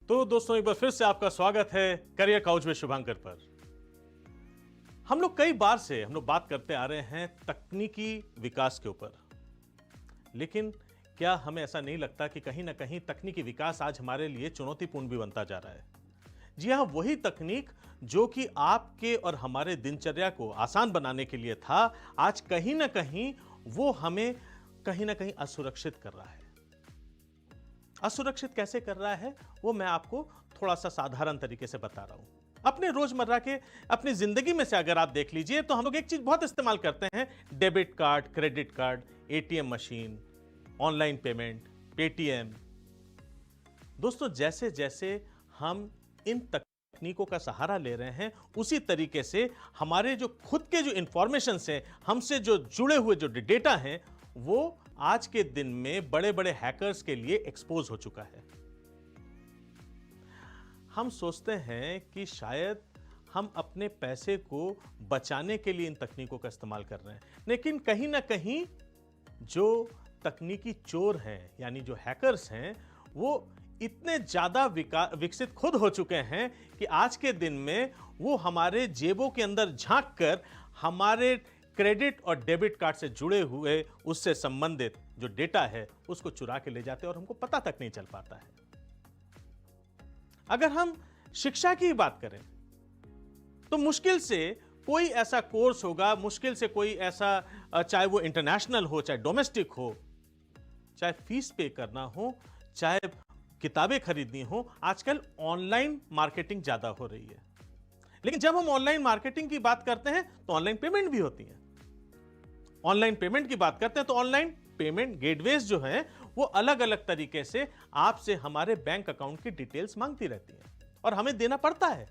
तो दोस्तों एक बार फिर से आपका स्वागत है करियर काउच में शुभांकर पर। हम लोग कई बार से बात करते आ रहे हैं तकनीकी विकास के ऊपर, लेकिन क्या हमें ऐसा नहीं लगता कि कहीं ना कहीं तकनीकी विकास आज हमारे लिए चुनौतीपूर्ण भी बनता जा रहा है। जी हां, वही तकनीक जो कि आपके और हमारे दिनचर्या को आसान बनाने के लिए था, आज कहीं ना कहीं वो हमें कहीं ना कहीं असुरक्षित कर रहा है। असुरक्षित कैसे कर रहा है वो मैं आपको थोड़ा सा साधारण तरीके से बता रहा हूं। अपने रोजमर्रा के अपनी जिंदगी में से अगर आप देख लीजिए तो हम लोग एक चीज बहुत इस्तेमाल करते हैं, debit card, credit card, ATM machine, online payment, Paytm. दोस्तों जैसे जैसे हम इन तकनीकों का सहारा ले रहे हैं, उसी तरीके से हमारे जो खुद के जो इंफॉर्मेशन है, हमसे जो जुड़े हुए जो डेटा हैं, वो आज के दिन में बड़े बड़े हैकर्स के लिए एक्सपोज हो चुका है। हम सोचते हैं कि शायद हम अपने पैसे को बचाने के लिए इन तकनीकों का इस्तेमाल कर रहे हैं, लेकिन कहीं ना कहीं जो तकनीकी चोर हैं यानी जो हैकर्स हैं, वो इतने ज्यादा विकसित खुद हो चुके हैं कि आज के दिन में वो हमारे जेबों के अंदर झांक कर हमारे क्रेडिट और डेबिट कार्ड से जुड़े हुए उससे संबंधित जो डेटा है उसको चुरा के ले जाते हैं और हमको पता तक नहीं चल पाता है। अगर हम शिक्षा की बात करें तो मुश्किल से कोई ऐसा कोर्स होगा, मुश्किल से कोई ऐसा, चाहे वो इंटरनेशनल हो, चाहे डोमेस्टिक हो, चाहे फीस पे करना हो, चाहे किताबें खरीदनी हो, आजकल ऑनलाइन मार्केटिंग ज्यादा हो रही है। लेकिन जब हम ऑनलाइन मार्केटिंग की बात करते हैं तो ऑनलाइन पेमेंट भी होती है। ऑनलाइन पेमेंट की बात करते हैं तो ऑनलाइन पेमेंट गेटवेज जो हैं वो अलग अलग तरीके से आपसे हमारे बैंक अकाउंट की डिटेल्स मांगती रहती हैं और हमें देना पड़ता है।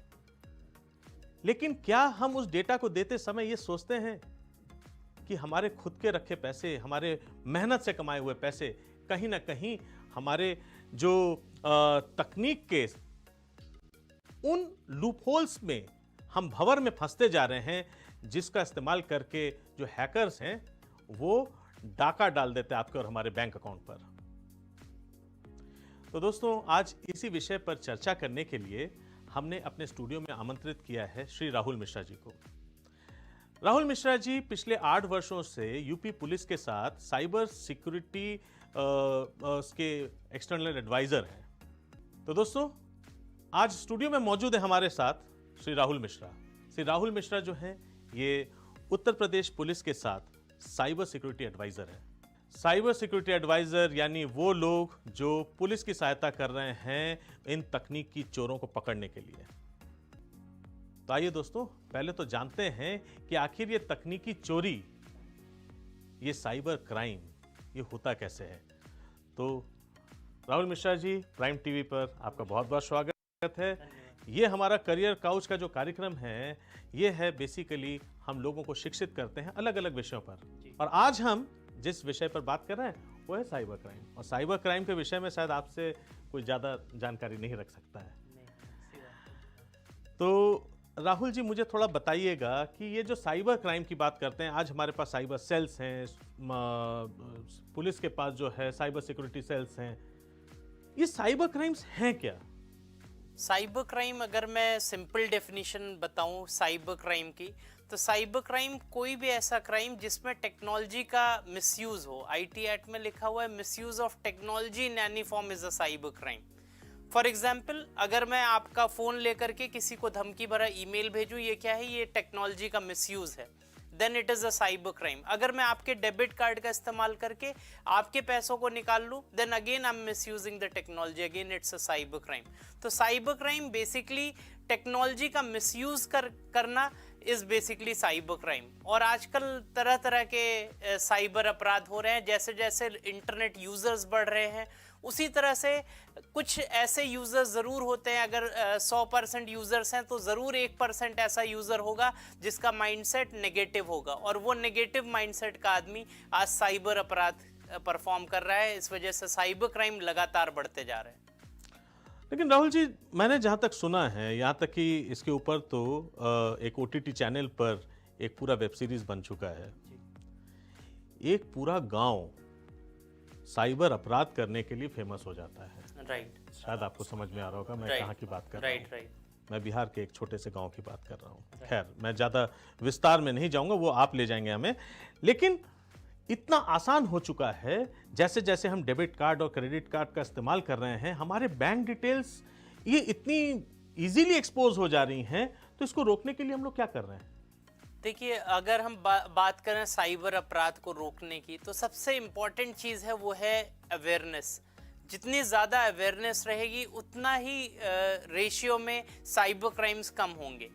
लेकिन क्या हम उस डेटा को देते समय यह सोचते हैं कि हमारे खुद के रखे पैसे, हमारे मेहनत से कमाए हुए पैसे कहीं ना कहीं हमारे जो तकनीक के उन लूपहोल्स में हम भंवर में फंसते जा रहे हैं, जिसका इस्तेमाल करके जो हैकर्स हैं वो डाका डाल देते हैं आपके और हमारे बैंक अकाउंट पर। तो दोस्तों आज इसी विषय पर चर्चा करने के लिए हमने अपने स्टूडियो में आमंत्रित किया है श्री राहुल मिश्रा जी को। राहुल मिश्रा जी पिछले 8 वर्षों से यूपी पुलिस के साथ साइबर सिक्योरिटी के एक्सटर्नल एडवाइजर हैं। तो दोस्तों आज स्टूडियो में मौजूद है हमारे साथ श्री राहुल मिश्रा। श्री राहुल मिश्रा जो हैं ये उत्तर प्रदेश पुलिस के साथ साइबर सिक्योरिटी एडवाइजर हैं। साइबर सिक्योरिटी एडवाइजर यानी वो लोग जो पुलिस की सहायता कर रहे हैं इन तकनीकी चोरों को पकड़ने के लिए। तो आइए दोस्तों पहले तो जानते हैं कि आखिर ये तकनीकी चोरी, ये साइबर क्राइम, ये होता कैसे है। तो राहुल मिश्रा जी, प्राइम टीवी पर आपका बहुत बहुत स्वागत है। ये हमारा करियर काउच का जो कार्यक्रम है, ये है बेसिकली हम लोगों को शिक्षित करते हैं अलग अलग विषयों पर, और आज हम जिस विषय पर बात कर रहे हैं वो है साइबर क्राइम। और साइबर क्राइम के विषय में शायद आपसे कोई ज़्यादा जानकारी नहीं रख सकता है। तो राहुल जी मुझे थोड़ा बताइएगा कि ये जो साइबर क्राइम की बात करते हैं, आज हमारे पास साइबर सेल्स हैं, पुलिस के पास जो है साइबर सिक्योरिटी सेल्स हैं, ये साइबर क्राइम्स हैं क्या? साइबर क्राइम, अगर मैं सिंपल डेफिनेशन बताऊं साइबर क्राइम की, तो साइबर क्राइम कोई भी ऐसा क्राइम जिसमें टेक्नोलॉजी का मिसयूज हो। आईटी एक्ट में लिखा हुआ है misuse of technology in any form is a cyber crime. For example, अगर मैं आपका फोन लेकर के किसी को धमकी भरा ईमेल भेजूं, ये क्या है? ये टेक्नोलॉजी का मिसयूज है, then it is a cyber crime. अगर मैं आपके डेबिट कार्ड का इस्तेमाल करके आपके पैसों को निकाल लूं, then again I am misusing the technology, again it's a cyber crime. तो साइबर क्राइम बेसिकली टेक्नोलॉजी का मिसयूज करना इज बेसिकली साइबर क्राइम। और आजकल तरह तरह के साइबर अपराध हो रहे हैं। जैसे जैसे इंटरनेट यूजर्स बढ़ रहे हैं, उसी तरह से कुछ ऐसे यूजर्स जरूर होते हैं। अगर 100% यूजर्स हैं तो जरूर 1% ऐसा यूजर होगा जिसका माइंडसेट नेगेटिव होगा, और वो नेगेटिव माइंडसेट का आदमी आज साइबर अपराध परफॉर्म कर रहा है। इस वजह से साइबर क्राइम लगातार बढ़ते जा रहे हैं। लेकिन राहुल जी, मैंने जहाँ तक सुना है, यहाँ तक कि इसके ऊपर तो एक ओटीटी चैनल पर एक पूरा वेब सीरीज बन चुका है। एक पूरा गांव साइबर अपराध करने के लिए फेमस हो जाता है। राइट शायद आपको समझ में आ रहा होगा मैं Right. कहाँ की बात कर रहा हूँ। राइट मैं बिहार के एक छोटे से गांव की बात कर रहा हूँ। खैर, मैं ज़्यादा विस्तार में नहीं जाऊंगा, वो आप ले जाएंगे हमें। लेकिन इतना आसान हो चुका है, जैसे जैसे हम डेबिट कार्ड और क्रेडिट कार्ड का इस्तेमाल कर रहे हैं, हमारे बैंक डिटेल्स ये इतनी इजीली एक्सपोज हो जा रही हैं, तो इसको रोकने के लिए हम लोग क्या कर रहे हैं? देखिए, अगर हम बात करें साइबर अपराध को रोकने की, तो सबसे इम्पोर्टेंट चीज़ है वो है अवेयरनेस। जितनी ज़्यादा अवेयरनेस रहेगी उतना ही रेशियो में साइबर क्राइम्स कम होंगे।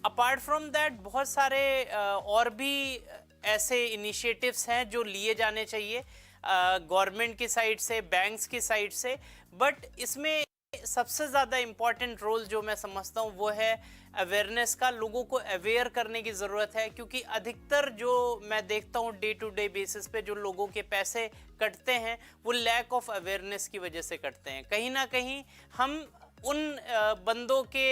अपार्ट फ्रॉम दैट बहुत सारे और भी ऐसे इनिशिएटिव्स हैं जो लिए जाने चाहिए गवर्नमेंट की साइड से, बैंक्स की साइड से, बट इसमें सबसे ज़्यादा इम्पॉर्टेंट रोल जो मैं समझता हूँ वो है अवेयरनेस का। लोगों को अवेयर करने की ज़रूरत है, क्योंकि अधिकतर जो मैं देखता हूँ डे टू डे बेसिस पे जो लोगों के पैसे कटते हैं वो लैक ऑफ अवेयरनेस की वजह से कटते हैं। कहीं ना कहीं हम उन बंदों के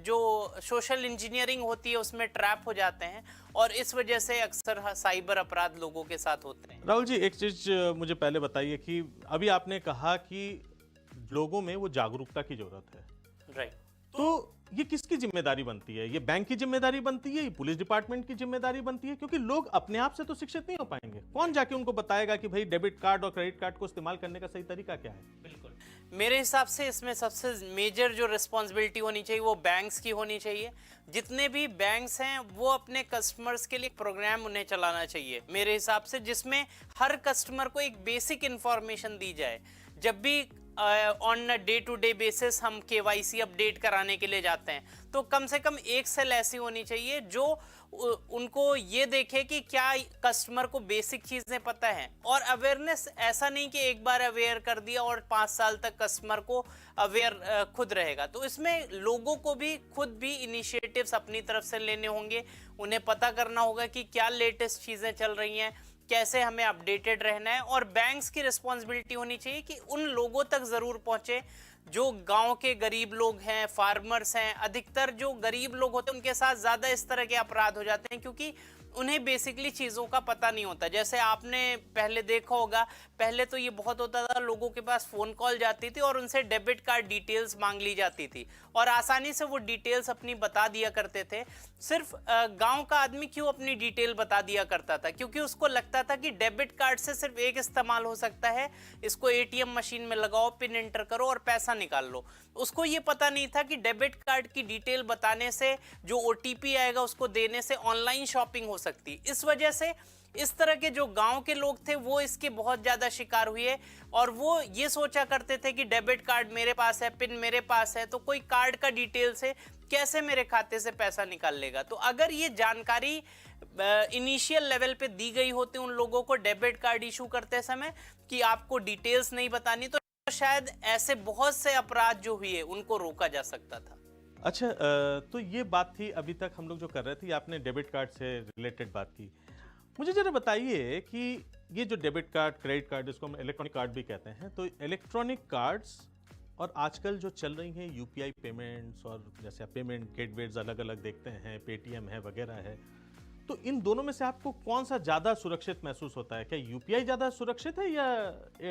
जो सोशल इंजीनियरिंग होती है उसमें ट्रैप हो जाते हैं, और इस वजह से अक्सर साइबर अपराध लोगों के साथ होते हैं। राहुल जी, एक चीज मुझे पहले बताइए कि अभी आपने कहा कि लोगों में वो जागरूकता की जरूरत है, राइट। तो ये किसकी जिम्मेदारी बनती है? ये बैंक की जिम्मेदारी बनती है, ये पुलिस डिपार्टमेंट की जिम्मेदारी बनती है? क्योंकि लोग अपने आप से तो शिक्षित नहीं हो पाएंगे। कौन जाके उनको बताएगा कि भाई डेबिट कार्ड और क्रेडिट कार्ड को इस्तेमाल करने का सही तरीका क्या है? बिल्कुल, मेरे हिसाब से इसमें सबसे मेजर जो रिस्पॉन्सिबिलिटी होनी चाहिए वो बैंक्स की होनी चाहिए। जितने भी बैंक्स हैं वो अपने कस्टमर्स के लिए प्रोग्राम उन्हें चलाना चाहिए मेरे हिसाब से, जिसमें हर कस्टमर को एक बेसिक इंफॉर्मेशन दी जाए। जब भी on day to day basis हम KYC अपडेट कराने के लिए जाते हैं, तो कम से कम एक सेल ऐसी होनी चाहिए जो उनको ये देखे कि क्या कस्टमर को बेसिक चीजें पता है। और अवेयरनेस ऐसा नहीं कि एक बार अवेयर कर दिया और 5 साल तक कस्टमर को अवेयर खुद रहेगा। तो इसमें लोगों को भी खुद भी इनिशिएटिव्स अपनी तरफ से लेने होंगे। उन्हें पता करना होगा कि क्या लेटेस्ट चीजें चल रही हैं, कैसे हमें अपडेटेड रहना है। और बैंक्स की रिस्पॉन्सिबिलिटी होनी चाहिए कि उन लोगों तक जरूर पहुंचे जो गांव के गरीब लोग हैं, फार्मर्स हैं। अधिकतर जो गरीब लोग होते हैं उनके साथ ज्यादा इस तरह के अपराध हो जाते हैं, क्योंकि उन्हें बेसिकली चीज़ों का पता नहीं होता। जैसे आपने पहले देखा होगा, पहले तो ये बहुत होता था, लोगों के पास फ़ोन कॉल जाती थी और उनसे डेबिट कार्ड डिटेल्स मांग ली जाती थी और आसानी से वो डिटेल्स अपनी बता दिया करते थे। सिर्फ गांव का आदमी क्यों अपनी डिटेल बता दिया करता था? क्योंकि उसको लगता था कि डेबिट कार्ड से सिर्फ एक इस्तेमाल हो सकता है, इसको ATM मशीन में लगाओ, पिन एंटर करो और पैसा निकाल लो। उसको ये पता नहीं था कि डेबिट कार्ड की डिटेल बताने से, जो OTP आएगा उसको देने से ऑनलाइन शॉपिंग हो सकती। इस वजह से इस तरह के जो गांव के लोग थे वो इसके बहुत ज्यादा शिकार हुए और वो ये सोचा करते थे कि डेबिट कार्ड मेरे पास है, पिन मेरे पास है, तो कोई कार्ड का डिटेल से कैसे मेरे खाते से पैसा निकाल लेगा। तो अगर ये जानकारी इनिशियल लेवल पे दी गई होती उन लोगों को डेबिट कार्ड इशू करते समय कि आपको डिटेल्स नहीं बतानी, तो शायद ऐसे बहुत से अपराध जो हुए उनको रोका जा सकता था। अच्छा, तो ये बात थी अभी तक हम लोग जो कर रहे थे, आपने डेबिट कार्ड से रिलेटेड बात की। मुझे जरा बताइए कि ये जो डेबिट कार्ड, क्रेडिट कार्ड, इसको हम इलेक्ट्रॉनिक कार्ड भी कहते हैं, तो इलेक्ट्रॉनिक कार्ड्स और आजकल जो चल रही हैं UPI पेमेंट्स और जैसे आप पेमेंट गेटवेज अलग अलग देखते हैं, पेटीएम है वगैरह है, तो इन दोनों में से आपको कौन सा ज़्यादा सुरक्षित महसूस होता है? क्या UPI ज़्यादा सुरक्षित है या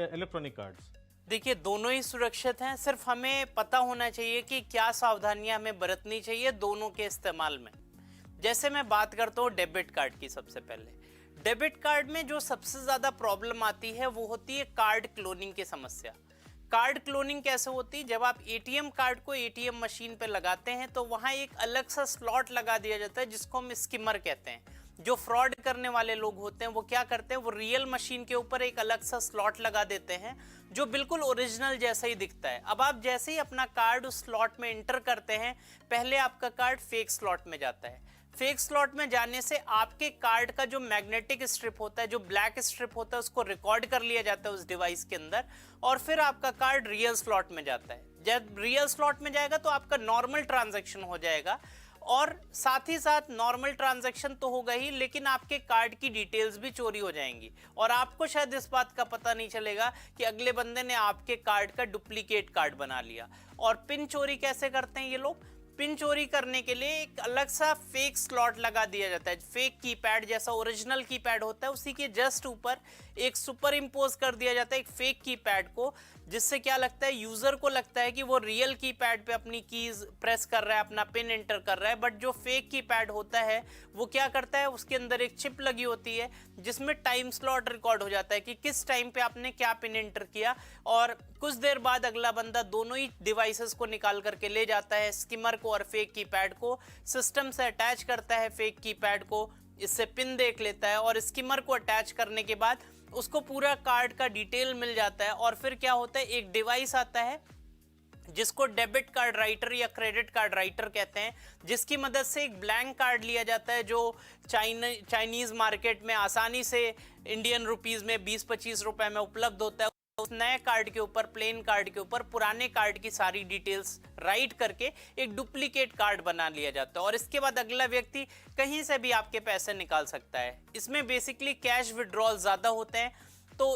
इलेक्ट्रॉनिक कार्ड्स? देखिए, दोनों ही सुरक्षित हैं, सिर्फ हमें पता होना चाहिए कि क्या सावधानियां हमें बरतनी चाहिए दोनों के इस्तेमाल में। जैसे मैं बात करता हूँ डेबिट कार्ड की। सबसे पहले डेबिट कार्ड में जो सबसे ज़्यादा प्रॉब्लम आती है वो होती है कार्ड क्लोनिंग की समस्या। कार्ड क्लोनिंग कैसे होती है? जब आप ATM कार्ड को ATM मशीन पे लगाते हैं तो वहाँ एक अलग सा स्लॉट लगा दिया जाता है जिसको हम स्किमर कहते हैं। जो फ्रॉड करने वाले लोग होते हैं वो क्या करते हैं, वो रियल मशीन के ऊपर एक अलग सा स्लॉट लगा देते हैं जो बिल्कुल ओरिजिनल जैसा ही दिखता है। अब आप जैसे ही अपना कार्ड उस स्लॉट में एंटर करते हैं, पहले आपका कार्ड फेक स्लॉट में जाता है। फेक स्लॉट में जाने से आपके कार्ड का जो मैग्नेटिक स्ट्रिप होता है, जो ब्लैक स्ट्रिप होता है, उसको रिकॉर्ड कर लिया जाता है उस डिवाइस के अंदर और फिर आपका कार्ड रियल स्लॉट में जाता है। जब रियल स्लॉट में जाएगा तो आपका नॉर्मल ट्रांजैक्शन हो जाएगा और साथ ही साथ नॉर्मल ट्रांजैक्शन तो होगा ही, लेकिन आपके कार्ड की डिटेल्स भी चोरी हो जाएंगी और आपको शायद इस बात का पता नहीं चलेगा कि अगले बंदे ने आपके कार्ड का डुप्लीकेट कार्ड बना लिया। और पिन चोरी कैसे करते हैं ये लोग? पिन चोरी करने के लिए एक अलग सा फेक स्लॉट लगा दिया जाता है, फेक कीपैड जैसा ओरिजिनल कीपैड होता है उसी के जस्ट ऊपर एक सुपर इम्पोज कर दिया जाता है एक फेक कीपैड को, जिससे क्या लगता है, यूजर को लगता है कि वो रियल कीपैड पे अपनी कीज प्रेस कर रहा है, अपना पिन एंटर कर रहा है। बट जो फेक कीपैड होता है वो क्या करता है, उसके अंदर एक चिप लगी होती है जिसमें टाइम स्लॉट रिकॉर्ड हो जाता है कि किस टाइम पे आपने क्या पिन एंटर किया, और कुछ देर बाद अगला बंदा दोनों ही डिवाइसेस को निकाल करके ले जाता है, स्किमर को और फेक कीपैड को सिस्टम से अटैच करता है, फेक कीपैड को इससे पिन देख लेता है, और स्किमर को अटैच करने के बाद उसको पूरा कार्ड का डिटेल मिल जाता है। और फिर क्या होता है, एक डिवाइस आता है जिसको डेबिट कार्ड राइटर या क्रेडिट कार्ड राइटर कहते हैं, जिसकी मदद से एक ब्लैंक कार्ड लिया जाता है जो चाइनीज मार्केट में आसानी से इंडियन रुपीस में 20-25 रुपए में उपलब्ध होता है। उस नए कार्ड के ऊपर, प्लेन कार्ड के ऊपर पुराने कार्ड की सारी डिटेल्स राइट करके एक डुप्लीकेट कार्ड बना लिया जाता है, और इसके बाद अगला व्यक्ति कहीं से भी आपके पैसे निकाल सकता है। इसमें बेसिकली कैश विड्रॉल ज्यादा होते हैं। तो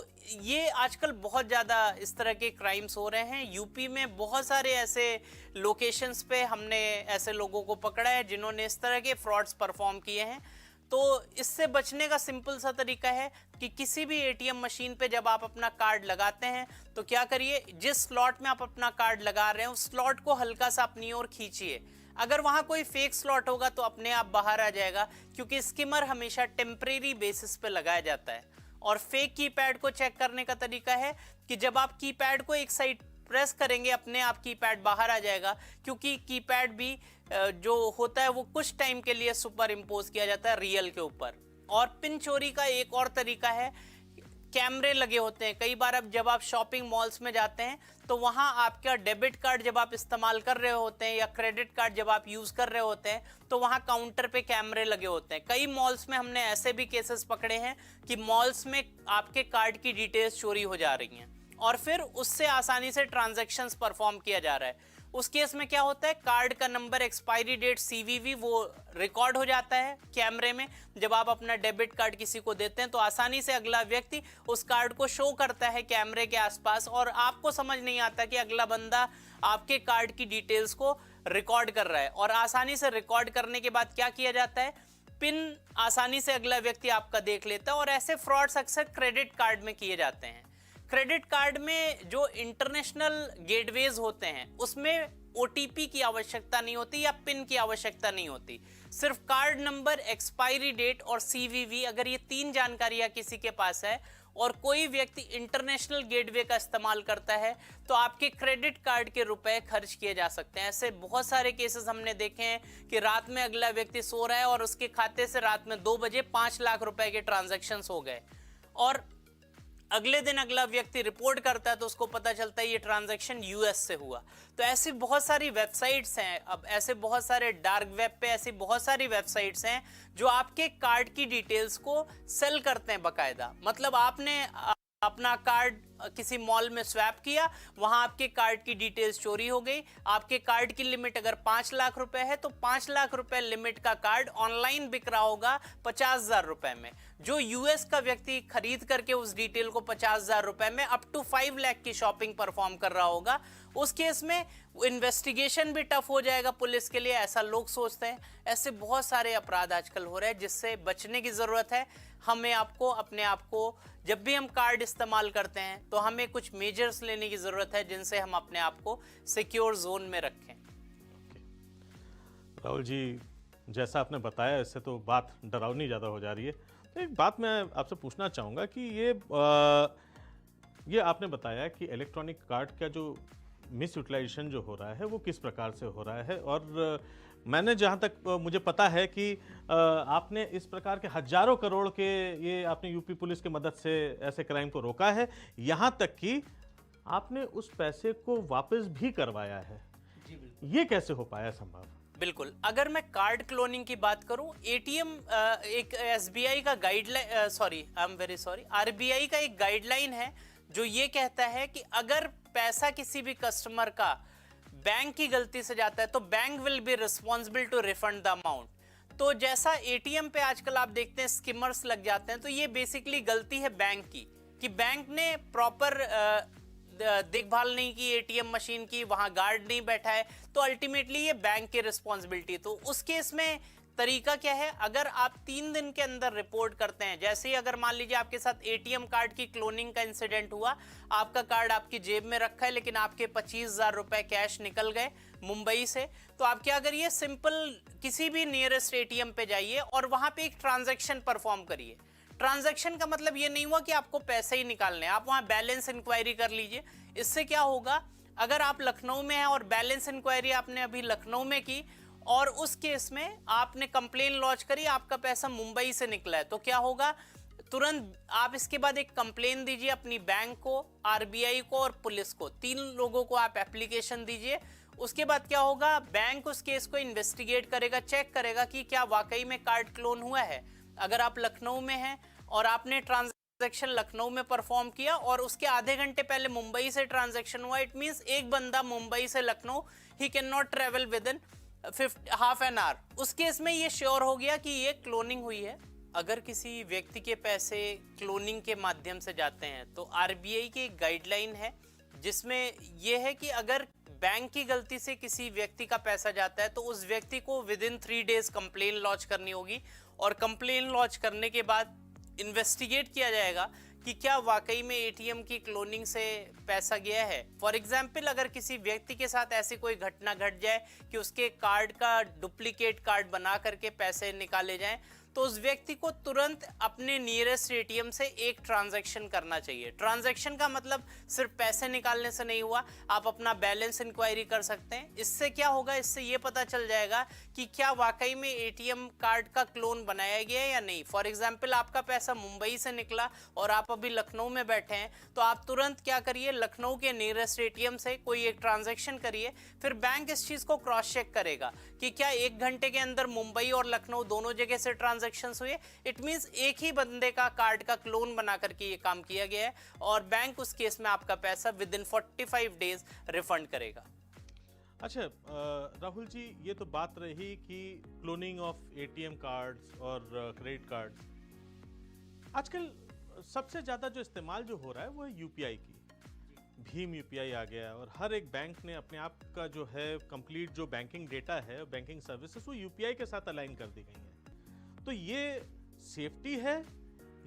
ये आजकल बहुत ज़्यादा इस तरह के क्राइम्स हो रहे हैं। यूपी में बहुत सारे ऐसे लोकेशंस पे हमने ऐसे लोगों को पकड़ा है जिन्होंने इस तरह के फ्रॉड्स परफॉर्म किए हैं। तो इससे बचने का सिंपल सा तरीका है कि किसी भी एटीएम मशीन पे जब आप अपना कार्ड लगाते हैं तो क्या करिए, जिस स्लॉट में आप अपना कार्ड लगा रहे हैं उस स्लॉट को हल्का सा अपनी ओर खींचिए। अगर वहां कोई फेक स्लॉट होगा तो अपने आप बाहर आ जाएगा, क्योंकि स्किमर हमेशा टेम्परेरी बेसिस पे लगाया जाता है। और फेक कीपैड को चेक करने का तरीका है कि जब आप कीपैड को एक साइड प्रेस करेंगे अपने आप कीपैड बाहर आ जाएगा, क्योंकि कीपैड भी जो होता है वो कुछ टाइम के लिए सुपर इम्पोज किया जाता है रियल के ऊपर। और पिन चोरी का एक और तरीका है, कैमरे लगे होते हैं। कई बार अब जब आप शॉपिंग मॉल्स में जाते हैं तो वहां आपका डेबिट कार्ड जब आप इस्तेमाल कर रहे होते हैं या क्रेडिट कार्ड जब आप यूज कर रहे होते हैं तो वहां काउंटर पे कैमरे लगे होते हैं। कई मॉल्स में हमने ऐसे भी केसेस पकड़े हैं कि मॉल्स में आपके कार्ड की डिटेल्स चोरी हो जा रही हैं और फिर उससे आसानी से ट्रांजैक्शंस परफॉर्म किया जा रहा है। उस केस में क्या होता है, कार्ड का नंबर, एक्सपायरी डेट, सीवीवी वो रिकॉर्ड हो जाता है कैमरे में। जब आप अपना डेबिट कार्ड किसी को देते हैं तो आसानी से अगला व्यक्ति उस कार्ड को शो करता है कैमरे के आसपास, और आपको समझ नहीं आता कि अगला बंदा आपके कार्ड की डिटेल्स को रिकॉर्ड कर रहा है। और आसानी से रिकॉर्ड करने के बाद क्या किया जाता है, पिन आसानी से अगला व्यक्ति आपका देख लेता है। और ऐसे फ्रॉड्स अक्सर क्रेडिट कार्ड में किए जाते हैं। क्रेडिट कार्ड में जो इंटरनेशनल गेटवेज होते हैं उसमें ओटीपी की आवश्यकता नहीं होती या पिन की आवश्यकता नहीं होती। सिर्फ कार्ड नंबर, एक्सपायरी डेट और सीवीवी, अगर ये तीन जानकारियां किसी के पास है और कोई व्यक्ति इंटरनेशनल गेटवे का इस्तेमाल करता है तो आपके क्रेडिट कार्ड के रुपए खर्च किए जा सकते हैं। ऐसे बहुत सारे केसेस हमने देखे हैं कि रात में अगला व्यक्ति सो रहा है और उसके खाते से रात में 2 बजे 5 लाख रुपए के ट्रांजैक्शंस हो गए, और अगले दिन अगला व्यक्ति रिपोर्ट करता है तो उसको पता चलता है ये ट्रांजैक्शन यूएस से हुआ। तो ऐसी बहुत सारी वेबसाइट्स हैं, अब ऐसे बहुत सारे डार्क वेब पे ऐसी बहुत सारी वेबसाइट्स हैं जो आपके कार्ड की डिटेल्स को सेल करते हैं बकायदा। मतलब आपने अपना कार्ड किसी मॉल में स्वैप किया, वहां आपके कार्ड की डिटेल्स चोरी हो गई। आपके कार्ड की लिमिट अगर 5 लाख रुपए है तो 5 लाख रुपए लिमिट का कार्ड ऑनलाइन बिक रहा होगा 50,000 रुपए में। जो यूएस का व्यक्ति खरीद करके उस डिटेल को 50,000 रुपए में अप टू 5 लाख की शॉपिंग परफॉर्म कर रहा होगा, उस केस में इन्वेस्टिगेशन भी टफ हो जाएगा पुलिस के लिए, ऐसा लोग सोचते हैं। ऐसे बहुत सारे अपराध आजकल हो रहे हैं जिससे बचने की जरूरत है। हमें आपको अपने आप को, जब भी हम कार्ड इस्तेमाल करते हैं तो हमें कुछ मेजर्स लेने की जरूरत है जिनसे हम अपने आप को सिक्योर जोन में रखें। राहुल जी, जैसा आपने बताया इससे तो बात डरावनी ज़्यादा हो जा रही है। तो एक बात मैं आपसे पूछना चाहूँगा कि ये आपने बताया कि इलेक्ट्रॉनिक कार्ड का जो मिस यूटिलाइजेशन जो हो रहा है वो किस प्रकार से हो रहा है, और मैंने जहाँ तक मुझे पता है कि आपने इस प्रकार के हजारों करोड़ के ये आपने यूपी पुलिस की मदद से ऐसे क्राइम को रोका है, यहाँ तक कि आपने उस पैसे को वापस भी करवाया है। जी बिल्कुल। ये कैसे हो पाया संभव? बिल्कुल, अगर मैं कार्ड क्लोनिंग की बात करूं, एटीएम एक एसबीआई का गाइडलाइन, आरबीआई का एक गाइडलाइन है जो ये कहता है कि अगर पैसा किसी भी कस्टमर का बैंक की गलती से जाता है तो bank will be responsible to refund the amount. तो जैसा एटीएम पे आजकल आप देखते हैं स्किमर्स लग जाते हैं, तो ये बेसिकली गलती है बैंक की, कि बैंक ने प्रॉपर देखभाल नहीं की एटीएम मशीन की, वहां गार्ड नहीं बैठा है, तो अल्टीमेटली ये बैंक की रिस्पॉन्सिबिलिटी। तो उस केस में तरीका क्या है, अगर आप 3 दिन के अंदर रिपोर्ट करते हैं, जैसे ही अगर मान लीजिए आपके साथ एटीएम कार्ड की क्लोनिंग का इंसिडेंट हुआ, आपका कार्ड आपकी जेब में रखा है लेकिन आपके 25,000 रुपए कैश निकल गए मुंबई से, तो आप क्या करिए, सिंपल किसी भी नियरेस्ट एटीएम पे जाइए और वहां पे एक ट्रांजैक्शन परफॉर्म करिए। ट्रांजैक्शन का मतलब ये नहीं हुआ कि आपको पैसे ही निकालने हैं, आप वहां बैलेंस इंक्वायरी कर लीजिए। इससे क्या होगा, अगर आप लखनऊ में हैं और बैलेंस इंक्वायरी आपने अभी लखनऊ में की और उस केस में आपने कंप्लेन लॉन्च करी, आपका पैसा मुंबई से निकला है, तो क्या होगा, तुरंत आप इसके बाद एक कंप्लेन दीजिए अपनी बैंक को, आरबीआई को और पुलिस को, 3 लोगों को आप एप्लीकेशन दीजिए। उसके बाद क्या होगा, बैंक उस केस को इन्वेस्टिगेट करेगा, चेक करेगा कि क्या वाकई में कार्ड क्लोन हुआ है। अगर आप लखनऊ में हैं और आपने ट्रांजैक्शन लखनऊ में परफॉर्म किया और उसके आधे घंटे पहले मुंबई से ट्रांजैक्शन हुआ, इट मींस एक बंदा मुंबई से Lucknow, he can not travel with in half an hour. उस केस में ये श्योर हो गया कि ये क्लोनिंग हुई है। अगर किसी व्यक्ति के पैसे क्लोनिंग के माध्यम से जाते हैं तो आरबीआई की एक गाइडलाइन है जिसमें यह है कि अगर बैंक की गलती से किसी व्यक्ति का पैसा जाता है तो उस व्यक्ति को with in 3 days complain launch करनी होगी और कंप्लेन लॉन्च करने के बाद इन्वेस्टिगेट किया जाएगा कि क्या वाकई में एटीएम की क्लोनिंग से पैसा गया है। फॉर एग्जाम्पल, अगर किसी व्यक्ति के साथ ऐसी कोई घटना घट जाए कि उसके कार्ड का डुप्लीकेट कार्ड बना करके पैसे निकाले जाएं, तो उस व्यक्ति को तुरंत अपने नियरेस्ट एटीएम से एक ट्रांजैक्शन करना चाहिए। ट्रांजैक्शन का मतलब सिर्फ पैसे निकालने से नहीं हुआ, आप अपना बैलेंस इंक्वायरी कर सकते हैं। इससे क्या होगा, इससे ये पता चल जाएगा कि क्या वाकई में एटीएम कार्ड का क्लोन बनाया गया है या नहीं। फॉर एग्जाम्पल, आपका पैसा मुंबई से निकला और आप अभी लखनऊ में बैठे हैं, तो आप तुरंत क्या करिए, लखनऊ के नियरेस्ट एटीएम से कोई एक ट्रांजैक्शन करिए। फिर बैंक इस चीज को क्रॉस चेक करेगा कि क्या 1 घंटे के अंदर मुंबई और लखनऊ दोनों जगह से ट्रांजैक्शंस हुए। इट मींस एक ही बंदे का कार्ड का क्लोन बना करके ये काम किया गया है और बैंक उस केस में आपका पैसा विद इन 45 डेज रिफंड करेगा। अच्छा राहुल जी, ये तो बात रही कि क्लोनिंग ऑफ एटीएम कार्ड्स और क्रेडिट कार्ड्स। आजकल सबसे ज़्यादा जो इस्तेमाल जो हो रहा है वो है यूपीआई की। भीम यूपीआई आ गया और हर एक बैंक ने अपने आप का जो है कंप्लीट जो बैंकिंग डेटा है, बैंकिंग सर्विसेज, वो यूपीआई के साथ अलाइन कर दी गई हैं। तो ये सेफ्टी है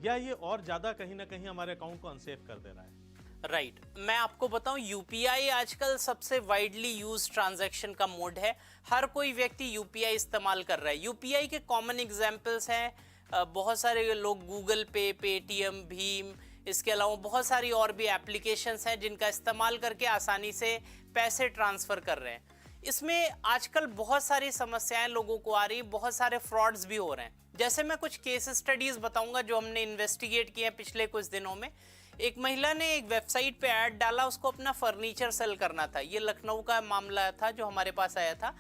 या ये और ज़्यादा कहीं ना कहीं हमारे अकाउंट को अनसेफ कर दे रहा है? राइट, मैं आपको बताऊं, यूपीआई आजकल सबसे वाइडली यूज ट्रांजैक्शन का मोड है। हर कोई व्यक्ति यूपीआई इस्तेमाल कर रहा है। यूपीआई के कॉमन एग्जांपल्स हैं, बहुत सारे लोग गूगल पे, पेटीएम, भीम, इसके अलावा बहुत सारी और भी एप्लीकेशंस हैं जिनका इस्तेमाल करके आसानी से पैसे ट्रांसफर कर रहे हैं। इसमें आजकल बहुत सारी समस्याएं लोगों को आ रही, बहुत सारे फ्रॉड्स भी हो रहे हैं। जैसे मैं कुछ केस स्टडीज बताऊंगा जो हमने इन्वेस्टिगेट किए हैं पिछले कुछ दिनों में। एक महिला ने एक वेबसाइट पे ऐड डाला, उसको अपना फर्नीचर सेल करना था। ये लखनऊ का मामला था जो हमारे पास आया था।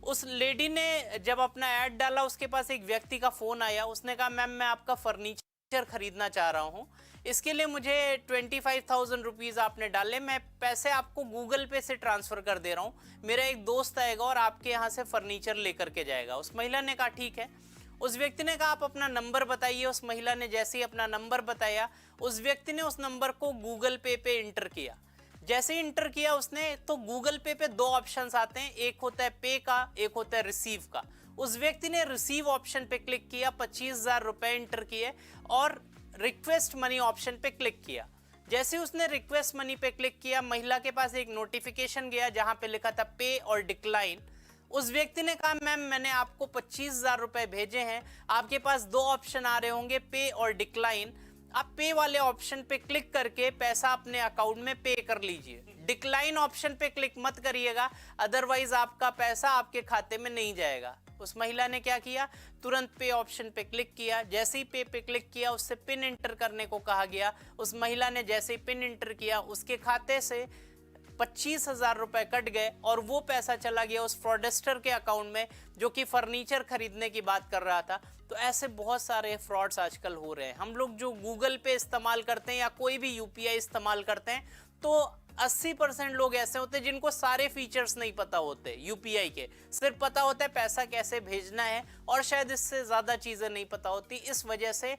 उस लेडी ने जब अपना ऐड डाला, उसके पास एक व्यक्ति का फोन आया। उसने कहा, मैम मैं आपका फर्नीचर खरीदना चाह रहा हूँ, इसके लिए मुझे 25,000 रुपीज़ आपने डाले, मैं पैसे आपको गूगल पे से ट्रांसफ़र कर दे रहा हूँ। मेरा एक दोस्त आएगा और आपके यहाँ से फर्नीचर लेकर के जाएगा। उस महिला ने कहा ठीक है। उस व्यक्ति ने कहा आप अपना नंबर बताइए। उस महिला ने जैसे ही अपना नंबर बताया, उस व्यक्ति ने उस नंबर को गूगल पे इंटर किया। जैसे ही इंटर किया उसने, तो गूगल पे 2 ऑप्शंस आते हैं, एक होता है पे का, एक होता है रिसीव का। उस व्यक्ति ने रिसीव ऑप्शन पे क्लिक किया, 25,000 रुपए इंटर किए और रिक्वेस्ट मनी ऑप्शन पे क्लिक किया। जैसे उसने रिक्वेस्ट मनी पे क्लिक किया, महिला के पास एक नोटिफिकेशन गया जहां पे लिखा था पे और डिक्लाइन। उस व्यक्ति ने कहा, मैम मैंने आपको 25,000 रुपए भेजे हैं, आपके पास 2 ऑप्शन आ रहे होंगे, पे और डिक्लाइन। आप पे वाले ऑप्शन पे क्लिक करके पैसा अपने अकाउंट में पे कर लीजिए। डिक्लाइन ऑप्शन पे क्लिक मत करिएगा, अदरवाइज आपका पैसा आपके खाते में नहीं जाएगा। उस महिला ने क्या किया, तुरंत पे ऑप्शन पे क्लिक किया। जैसे ही पे क्लिक किया, उससे पिन एंटर करने को कहा गया। उस महिला ने जैसे ही पिन एंटर किया, उसके खाते से 25,000 रुपए कट गए और वो पैसा चला गया उस फ्रॉडस्टर के अकाउंट में जो कि फर्नीचर खरीदने की बात कर रहा था। तो ऐसे बहुत सारे फ्रॉड्स आजकल हो रहे हैं। हम लोग जो गूगल पे इस्तेमाल करते हैं या कोई भी यूपीआई इस्तेमाल करते हैं, तो 80% लोग ऐसे होते हैं जिनको सारे फीचर्स नहीं पता होते यूपीआई के। सिर्फ पता होता है पैसा कैसे भेजना है और शायद इससे ज़्यादा चीज़ें नहीं पता होती। इस वजह से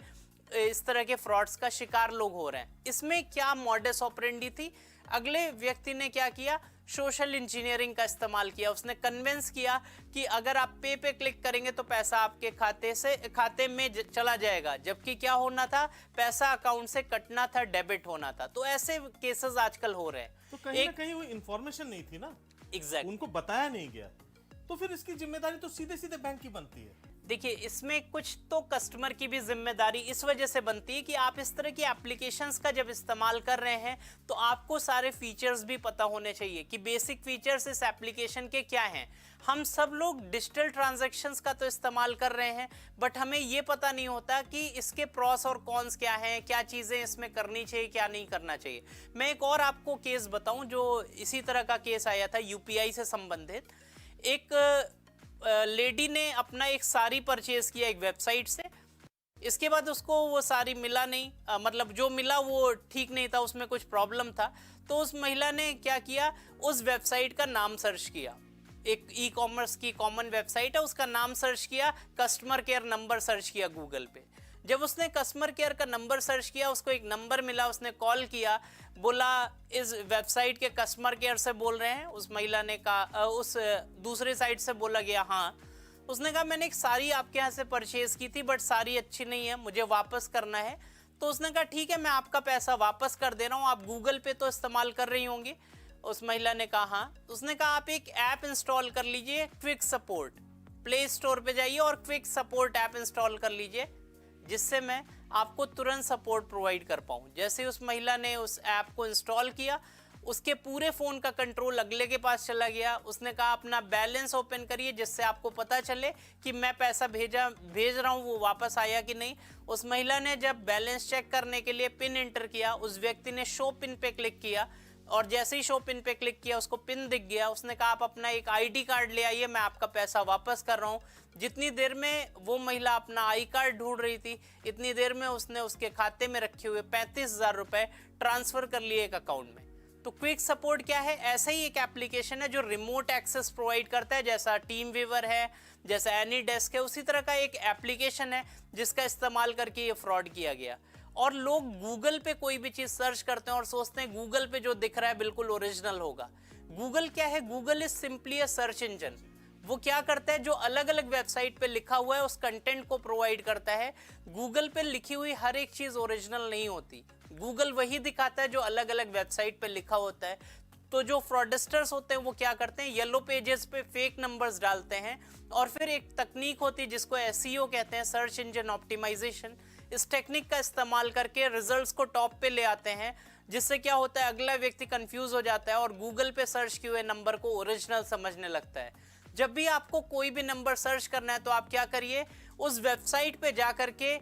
इस तरह के फ्रॉड्स का शिकार लोग हो रहे हैं। इसमें क्या मॉडस ऑपरेंडी थी, अगले व्यक्ति ने क्या किया, सोशल इंजीनियरिंग का इस्तेमाल किया। उसने कन्विंस किया कि अगर आप पे क्लिक करेंगे तो पैसा आपके खाते में चला जाएगा, जबकि क्या होना था, पैसा अकाउंट से कटना था, डेबिट होना था। तो ऐसे केसेस आजकल हो रहे हैं। तो कहीं ना कहीं वो इंफॉर्मेशन नहीं थी ना, एग्जैक्ट उनको बताया नहीं गया, तो फिर इसकी जिम्मेदारी तो सीधे सीधे बैंक की बनती है। देखिए, इसमें कुछ तो कस्टमर की भी जिम्मेदारी इस वजह से बनती है कि आप इस तरह की एप्लीकेशंस का जब इस्तेमाल कर रहे हैं तो आपको सारे फीचर्स भी पता होने चाहिए कि बेसिक फीचर्स इस एप्लीकेशन के क्या हैं। हम सब लोग डिजिटल ट्रांजैक्शंस का तो इस्तेमाल कर रहे हैं, बट हमें ये पता नहीं होता कि इसके प्रॉस और कॉन्स क्या हैं, क्या चीज़ें इसमें करनी चाहिए, क्या नहीं करना चाहिए। मैं एक और आपको केस बताऊं, जो इसी तरह का केस आया था यूपीआई से संबंधित। एक लेडी ने अपना एक साड़ी परचेज किया एक वेबसाइट से। इसके बाद उसको वो साड़ी मिला नहीं, मतलब जो मिला वो ठीक नहीं था, उसमें कुछ प्रॉब्लम था। तो उस महिला ने क्या किया, उस वेबसाइट का नाम सर्च किया, एक ई कॉमर्स की कॉमन वेबसाइट है, उसका नाम सर्च किया, कस्टमर केयर नंबर सर्च किया गूगल पे। जब उसने कस्टमर केयर का नंबर सर्च किया, उसको एक नंबर मिला, उसने कॉल किया, बोला इस वेबसाइट के कस्टमर केयर से बोल रहे हैं। उस महिला ने कहा, उस दूसरे साइट से बोला गया हाँ। उसने कहा मैंने एक साड़ी आपके यहाँ से परचेज की थी, बट साड़ी अच्छी नहीं है, मुझे वापस करना है। तो उसने कहा ठीक है, मैं आपका पैसा वापस कर दे रहा हूँ, आप गूगल पे तो इस्तेमाल कर रही होंगी। उस महिला ने कहा हाँ। उसने कहा आप एक ऐप इंस्टॉल कर लीजिए, क्विक सपोर्ट, प्ले स्टोर पे जाइए और क्विक सपोर्ट ऐप इंस्टॉल कर लीजिए, जिससे मैं आपको तुरंत सपोर्ट प्रोवाइड कर पाऊँ। जैसे उस महिला ने उस ऐप को इंस्टॉल किया, उसके पूरे फ़ोन का कंट्रोल अगले के पास चला गया। उसने कहा अपना बैलेंस ओपन करिए, जिससे आपको पता चले कि मैं पैसा भेज रहा हूँ वो वापस आया कि नहीं। उस महिला ने जब बैलेंस चेक करने के लिए पिन एंटर किया, उस व्यक्ति ने शो पिन पे क्लिक किया, और जैसे ही शो पिन पे क्लिक किया उसको पिन दिख गया। उसने कहा आप अपना एक आईडी कार्ड ले आइए, मैं आपका पैसा वापस कर रहा हूँ। जितनी देर में वो महिला अपना आई कार्ड ढूंढ रही थी, इतनी देर में उसने उसके खाते में रखे हुए 35,000 रुपए ट्रांसफर कर लिए एक अकाउंट में। तो क्विक सपोर्ट क्या है, ऐसा ही एक एप्लीकेशन है जो रिमोट एक्सेस प्रोवाइड करता है, जैसा टीम वीवर है, जैसा एनी डेस्क है, उसी तरह का एक एप्लीकेशन है जिसका इस्तेमाल करके ये फ्रॉड किया गया। और लोग गूगल पे कोई भी चीज सर्च करते हैं और सोचते हैं गूगल पे जो दिख रहा है बिल्कुल ओरिजिनल होगा। गूगल क्या है, Google is simply a search engine. वो क्या करता है, जो अलग अलग वेबसाइट पे लिखा हुआ है उस कंटेंट को प्रोवाइड करता है। गूगल पे लिखी हुई हर एक चीज ओरिजिनल नहीं होती, गूगल वही दिखाता है जो अलग अलग वेबसाइट पे लिखा होता है। तो जो फ्रॉडस्टर्स होते हैं वो क्या करते हैं, येलो पेजेस पे फेक नंबर्स डालते हैं, और फिर एक तकनीक होती है जिसको एसईओ कहते हैं, सर्च इंजन ऑप्टिमाइजेशन। इस टेक्निक का इस्तेमाल करके रिजल्ट्स को टॉप पे ले आते हैं, जिससे क्या होता है, अगला व्यक्ति कंफ्यूज हो जाता है और गूगल पे सर्च किए हुए नंबर को ओरिजिनल समझने लगता है। जब भी आपको कोई भी नंबर सर्च करना है तो आप क्या करिए, उस वेबसाइट पे जा करके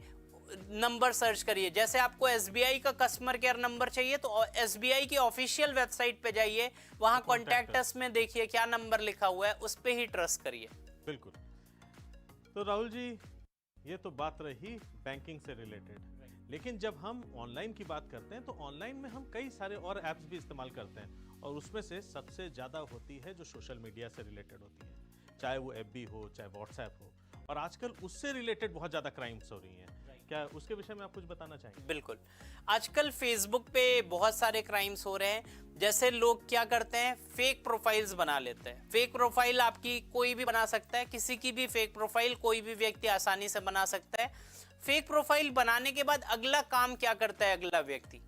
नंबर सर्च करिए। जैसे आपको एसबीआई का कस्टमर केयर नंबर चाहिए तो एसबीआई की ऑफिशियल वेबसाइट पे जाइए, वहां कॉन्टैक्ट अस में देखिए क्या नंबर लिखा हुआ है, उस पे ही ट्रस्ट करिए। बिल्कुल। तो राहुल जी, ये तो बात रही बैंकिंग से रिलेटेड, लेकिन जब हम ऑनलाइन की बात करते हैं तो ऑनलाइन में हम कई सारे और ऐप्स भी इस्तेमाल करते हैं, और उसमें से सबसे ज़्यादा होती है जो सोशल मीडिया से रिलेटेड होती है, चाहे वो एफबी हो, चाहे व्हाट्सएप हो, और आजकल उससे रिलेटेड बहुत ज़्यादा क्राइम्स हो रही हैं। क्या उसके विषय में आप कुछ बताना चाहेंगे? बिल्कुल। आजकल फेसबुक पे बहुत सारे क्राइम्स हो रहे हैं। जैसे लोग क्या करते हैं, फेक प्रोफाइल्स बना लेते हैं। फेक प्रोफाइल आपकी कोई भी बना सकता है, किसी की भी फेक प्रोफाइल कोई भी व्यक्ति आसानी से बना सकता है। फेक प्रोफाइल बनाने के बाद अगला काम क्या करता है अगला व्यक्ति,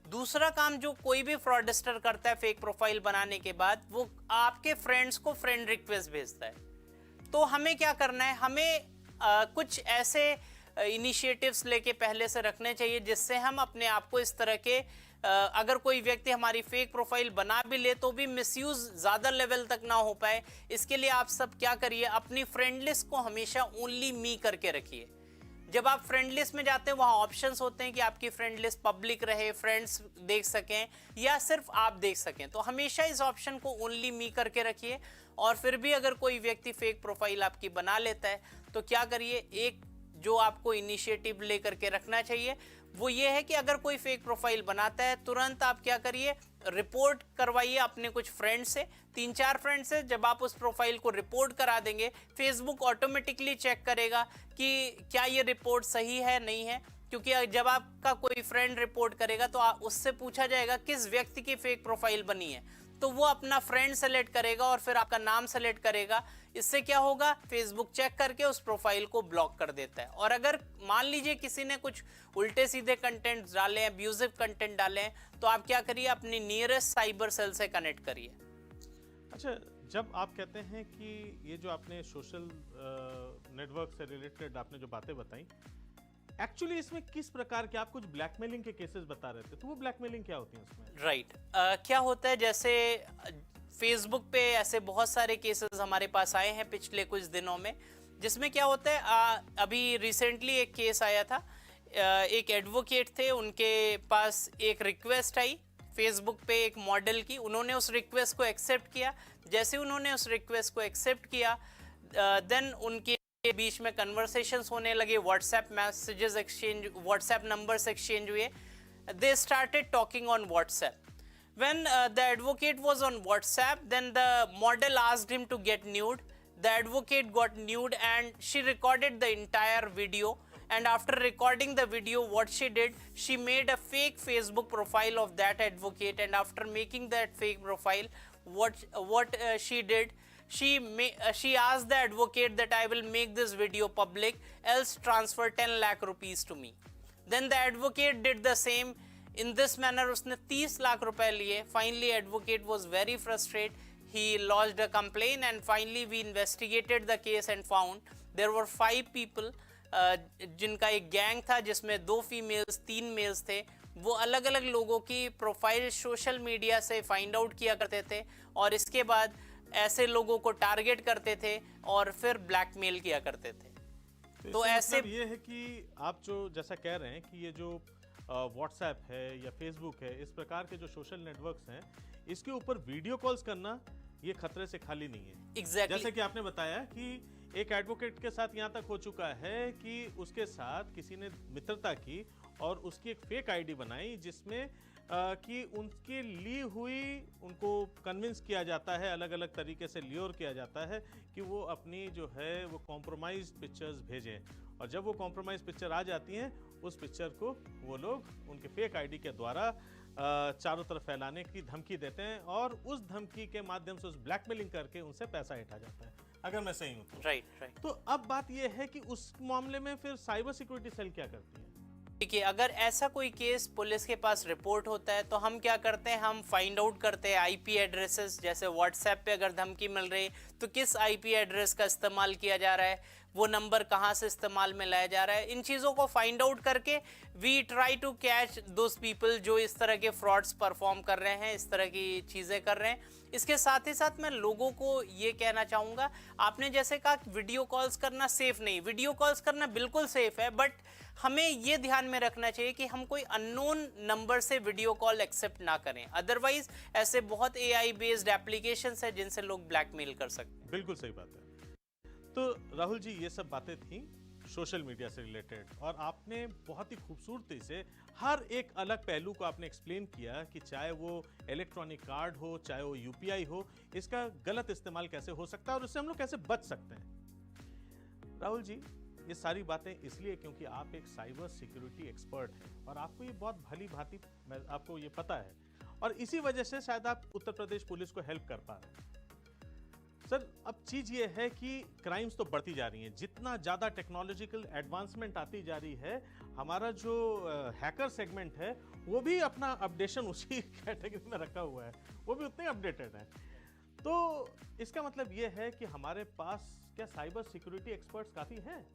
दूसरा काम जो कोई भी फ्रॉडस्टर करता है फेक प्रोफाइल बनाने के बाद, वो आपके फ्रेंड्स को फ्रेंड रिक्वेस्ट भेजता है। तो हमें क्या करना है, हमें कुछ ऐसे इनिशिएटिव्स लेके पहले से रखने चाहिए जिससे हम अपने आप को इस तरह के अगर कोई व्यक्ति हमारी फेक प्रोफाइल बना भी ले तो भी मिसयूज ज़्यादा लेवल तक ना हो पाए। इसके लिए आप सब क्या करिए, अपनी फ्रेंड लिस्ट को हमेशा ओनली मी करके रखिए। जब आप फ्रेंड लिस्ट में जाते हैं वहाँ ऑप्शंस होते हैं कि आपकी फ्रेंड लिस्ट पब्लिक रहे, फ्रेंड्स देख सकें या सिर्फ आप देख सकें, तो हमेशा इस ऑप्शन को ओनली मी करके रखिए। और फिर भी अगर कोई व्यक्ति फेक प्रोफाइल आपकी बना लेता है तो क्या करिए, एक जो आपको इनिशिएटिव लेकर के रखना चाहिए वो ये है कि अगर कोई फेक प्रोफाइल बनाता है तुरंत आप क्या करिए, रिपोर्ट करवाइए अपने कुछ फ्रेंड से, 3-4 फ्रेंड से। जब आप उस प्रोफाइल को रिपोर्ट करा देंगे, फेसबुक ऑटोमेटिकली चेक करेगा कि क्या ये रिपोर्ट सही है नहीं है। क्योंकि जब आपका कोई फ्रेंड रिपोर्ट करेगा तो उससे पूछा जाएगा किस व्यक्ति की फेक प्रोफाइल बनी है, तो वो अपना फ्रेंड सेलेक्ट करेगा और फिर आपका नाम सेलेक्ट करेगा। इससे क्या होगा, फेसबुक चेक करके उस प्रोफाइल को ब्लॉक कर देता है। और अगर मान लीजिए किसी ने कुछ उल्टे सीधे कंटेंट डाले हैं, अब्यूजिव कंटेंट डाले हैं, तो आप क्या करिए, अपनी नियरेस्ट साइबर सेल से कनेक्ट करिए। अच्छा, जब आप कहते हैं कि ये जो आपने सोशल नेटवर्क से रिलेटेड आपने जो बातें बताई, एक्चुअली इसमें किस प्रकार के, आप कुछ ब्लैकमेलिंग के केसेस बता रहे थे, तो वो ब्लैकमेलिंग क्या होती है उसमें? राइट। क्या होता है, जैसे फेसबुक पे ऐसे बहुत सारे केसेस हमारे पास आए हैं पिछले कुछ दिनों में, जिसमें क्या होता है, अभी रिसेंटली एक केस आया था। एक एडवोकेट थे, उनके पास एक रिक्वेस्ट आई फेसबुक पे एक मॉडल की, उन्होंने उस रिक्वेस्ट को एक्सेप्ट किया। जैसे उन्होंने उस रिक्वेस्ट को एक्सेप्ट किया, देन उनके बीच में कन्वर्सेशंस होने लगे, WhatsApp messages exchange, WhatsApp numbers exchange हुए। They started talking on WhatsApp. When the advocate was on WhatsApp, then the model asked him to get nude. The advocate got nude and she recorded the entire video. And after recording the video, what she did, she made a fake Facebook profile of that advocate. And after making that fake profile, what she did, she asked the advocate that I will make this video public, else transfer 10 lakh rupees to me. Then the advocate did the same. In this manner उसने 30 लाख रुपए लिए। Finally advocate was very frustrated. He lodged a complaint and finally we investigated the case and found there were 5 people, जिनका एक gang था जिसमें 2 females 3 mails थे। वो अलग अलग लोगों की प्रोफाइल सोशल मीडिया से फाइंड आउट किया करते थे और इसके बाद ऐसे लोगों को टारगेट करते थे और फिर ब्लैकमेल किया करते थे। तो ऐसे ये है कि आप जो जैसा कह रहे हैं कि ये जो व्हाट्सएप है या फेसबुक है, इस प्रकार के जो सोशल नेटवर्क्स हैं, इसके ऊपर वीडियो कॉल्स करना ये खतरे से खाली नहीं है। Exactly. जैसे कि आपने बताया कि एक एडवोकेट के साथ यहाँ तक हो चुका है कि उसके साथ किसी ने मित्रता की और उसकी एक फेक आईडी बनाई जिसमें कि उनकी ली हुई, उनको कन्विंस किया जाता है, अलग अलग तरीके से ल्योर किया जाता है कि वो अपनी जो है वो कॉम्प्रोमाइज पिक्चर्स भेजें। और जब वो कॉम्प्रोमाइज पिक्चर आ जाती हैं, उस पिक्चर को वो लोग उनके फेक आईडी के द्वारा चारों तरफ फैलाने की धमकी देते हैं और उस धमकी के माध्यम से उस ब्लैकमेलिंग करके उनसे पैसा ऐंठा जाता है, अगर मैं सही हूं तो। राइट। तो अब बात यह है कि उस मामले में फिर साइबर सिक्योरिटी सेल क्या करती है? देखिए, अगर ऐसा कोई केस पुलिस के पास रिपोर्ट होता है तो हम क्या करते हैं, हम फाइंड आउट करते हैं आईपी एड्रेसेस। जैसे व्हाट्सएप पे अगर धमकी मिल रही तो किस आईपी एड्रेस का इस्तेमाल किया जा रहा है, वो नंबर कहाँ से इस्तेमाल में लाया जा रहा है। इन चीज़ों को फाइंड आउट करके we try to catch those people जो इस तरह के फ्रॉड्स परफॉर्म कर रहे हैं, इस तरह की चीज़ें कर रहे हैं। इसके साथ ही साथ मैं लोगों को ये कहना चाहूँगा, आपने जैसे कहा वीडियो कॉल्स करना सेफ नहीं, वीडियो कॉल्स करना बिल्कुल सेफ है, बट हमें ये ध्यान में रखना चाहिए कि हम कोई अननोन नंबर से वीडियो कॉल एक्सेप्ट ना करें। अदरवाइज ऐसे बहुत एआई बेस्ड एप्लीकेशंस है जिनसे लोग ब्लैकमेल कर सकते हैं। बिल्कुल सही बात है। तो राहुल जी, ये सब बातें थी सोशल मीडिया से रिलेटेड और आपने बहुत ही खूबसूरती से हर एक अलग पहलू को आपने एक्सप्लेन किया कि चाहे वो इलेक्ट्रॉनिक कार्ड हो, चाहे वो यूपीआई हो, इसका गलत इस्तेमाल कैसे हो सकता है और उससे हम लोग कैसे बच सकते हैं। राहुल जी, ये सारी बातें इसलिए क्योंकि आप एक साइबर सिक्योरिटी एक्सपर्ट हैं और आपको ये बहुत भली भांति आपको ये पता है और इसी वजह से शायद आप उत्तर प्रदेश पुलिस को हेल्प कर पा रहे हैं। सर, अब चीज़ ये है कि क्राइम्स तो बढ़ती जा रही हैं, जितना ज़्यादा टेक्नोलॉजिकल एडवांसमेंट आती जा रही है, हमारा जो हैकर सेगमेंट है वो भी अपना अपडेशन उसी कैटेगरी में रखा हुआ है, वो भी उतने अपडेटेड है। तो इसका मतलब ये है कि हमारे पास क्या साइबर सिक्योरिटी एक्सपर्ट्स काफ़ी हैं?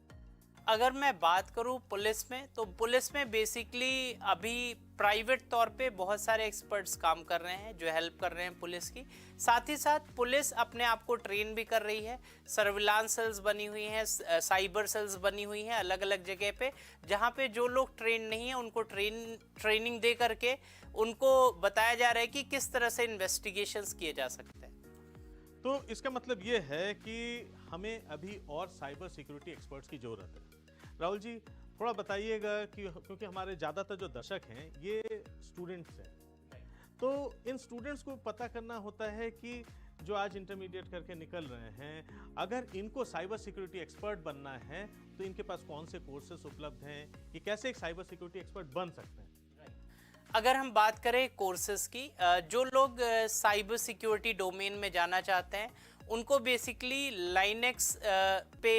अगर मैं बात करूं पुलिस में, तो पुलिस में बेसिकली अभी प्राइवेट तौर पे बहुत सारे एक्सपर्ट्स काम कर रहे हैं जो हेल्प कर रहे हैं पुलिस की। साथ ही साथ पुलिस अपने आप को ट्रेन भी कर रही है, सर्विलांस सेल्स बनी हुई हैं, साइबर सेल्स बनी हुई हैं अलग अलग जगह पे, जहां पे जो लोग ट्रेन नहीं है उनको ट्रेनिंग दे करके उनको बताया जा रहा है कि किस तरह से इन्वेस्टिगेशंस किए जा सकते हैं। तो इसका मतलब ये है कि हमें अभी और साइबर सिक्योरिटी एक्सपर्ट्स की ज़रूरत है। राहुल जी, थोड़ा बताइएगा कि क्योंकि हमारे ज़्यादातर जो दर्शक हैं ये स्टूडेंट्स हैं, तो इन स्टूडेंट्स को पता करना होता है कि जो आज इंटरमीडिएट करके निकल रहे हैं, अगर इनको साइबर सिक्योरिटी एक्सपर्ट बनना है तो इनके पास कौन से कोर्सेस उपलब्ध हैं, ये कैसे एक साइबर सिक्योरिटी एक्सपर्ट बन सकते हैं? अगर हम बात करें कोर्सेज की, जो लोग साइबर सिक्योरिटी डोमेन में जाना चाहते हैं उनको बेसिकली लाइनेक्स पे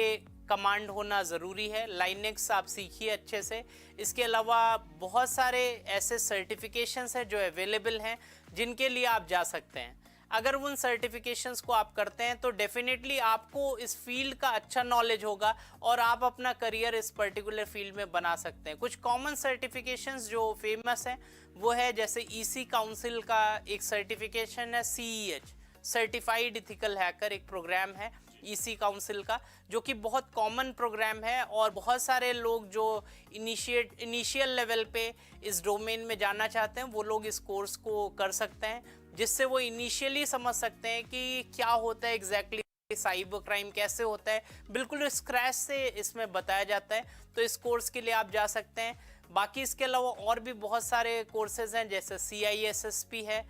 कमांड होना ज़रूरी है। लाइनेक्स आप सीखिए अच्छे से। इसके अलावा बहुत सारे ऐसे सर्टिफिकेशंस हैं जो अवेलेबल हैं जिनके लिए आप जा सकते हैं। अगर उन सर्टिफिकेशंस को आप करते हैं तो डेफिनेटली आपको इस फील्ड का अच्छा नॉलेज होगा और आप अपना करियर इस पर्टिकुलर फील्ड में बना सकते हैं। कुछ कॉमन सर्टिफिकेशंस जो फेमस हैं वो है जैसे ईसी काउंसिल का एक सर्टिफिकेशन है, CEH सर्टिफाइड इथिकल हैकर एक प्रोग्राम है ईसी काउंसिल का, जो कि बहुत कॉमन प्रोग्राम है और बहुत सारे लोग जो इनिशियल लेवल पे इस डोमेन में जाना चाहते हैं वो लोग इस कोर्स को कर सकते हैं, जिससे वो इनिशियली समझ सकते हैं कि क्या होता है एग्जैक्टली, साइबर क्राइम कैसे होता है, बिल्कुल स्क्रैच से इसमें बताया जाता है। तो इस कोर्स के लिए आप जा सकते हैं। बाकी इसके अलावा और भी बहुत सारे कोर्सेज हैं जैसे CISSP है,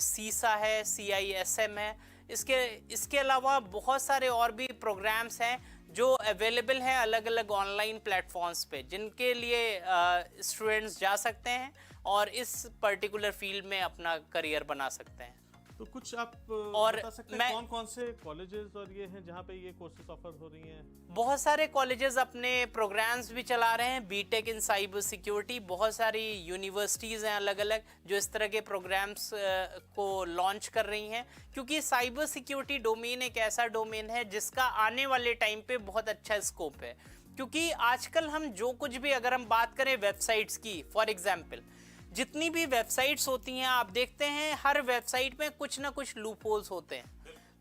सीसा है, CISM है। इसके अलावा बहुत सारे और भी प्रोग्राम्स हैं जो अवेलेबल हैं अलग अलग ऑनलाइन प्लेटफॉर्म्स पे, जिनके लिए स्टूडेंट्स जा सकते हैं और इस पर्टिकुलर फील्ड में अपना करियर बना सकते हैं। तो कुछ आप और बता सकते हैं कौन कौन से कॉलेजेस और ये हैं जहाँ पे ये कोर्सेज ऑफर हो रही हैं? बहुत सारे कॉलेजेस अपने प्रोग्राम्स भी चला रहे हैं, बीटेक इन साइबर सिक्योरिटी। बहुत सारी यूनिवर्सिटीज़ हैं अलग अलग जो इस तरह के प्रोग्राम्स को लॉन्च कर रही हैं, क्योंकि साइबर सिक्योरिटी डोमेन एक ऐसा डोमेन है जिसका आने वाले टाइम पे बहुत अच्छा स्कोप है। क्योंकि आजकल हम जो कुछ भी, अगर हम बात करें वेबसाइट्स की, फॉर एग्जाम्पल जितनी भी वेबसाइट्स होती हैं आप देखते हैं हर वेबसाइट में कुछ ना कुछ लूप होल्स होते हैं।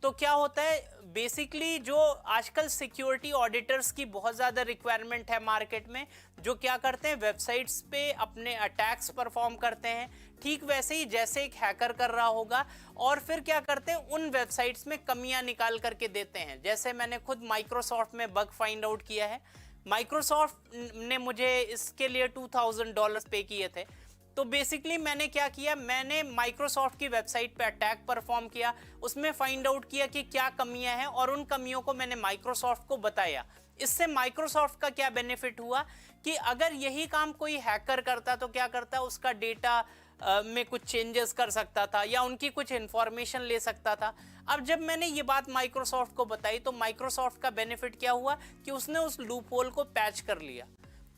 तो क्या होता है बेसिकली, जो आजकल सिक्योरिटी ऑडिटर्स की बहुत ज़्यादा रिक्वायरमेंट है मार्केट में, जो क्या करते हैं वेबसाइट्स पे अपने अटैक्स परफॉर्म करते हैं, ठीक वैसे ही जैसे एक हैकर कर रहा होगा, और फिर क्या करते हैं उन वेबसाइट्स में कमियां निकाल करके देते हैं। जैसे मैंने खुद माइक्रोसॉफ्ट में बग फाइंड आउट किया है। माइक्रोसॉफ्ट ने मुझे इसके लिए $2000 पे किए थे। तो बेसिकली मैंने क्या किया, मैंने माइक्रोसॉफ्ट की वेबसाइट पे अटैक परफॉर्म किया, उसमें फाइंड आउट किया कि क्या कमियां हैं और उन कमियों को मैंने माइक्रोसॉफ्ट को बताया। इससे माइक्रोसॉफ्ट का क्या बेनिफिट हुआ कि अगर यही काम कोई हैकर करता तो क्या करता, उसका डेटा में कुछ चेंजेस कर सकता था या उनकी कुछ इंफॉर्मेशन ले सकता था। अब जब मैंने ये बात माइक्रोसॉफ्ट को बताई तो माइक्रोसॉफ्ट का बेनिफिट क्या हुआ कि उसने उस लूप होल को पैच कर लिया।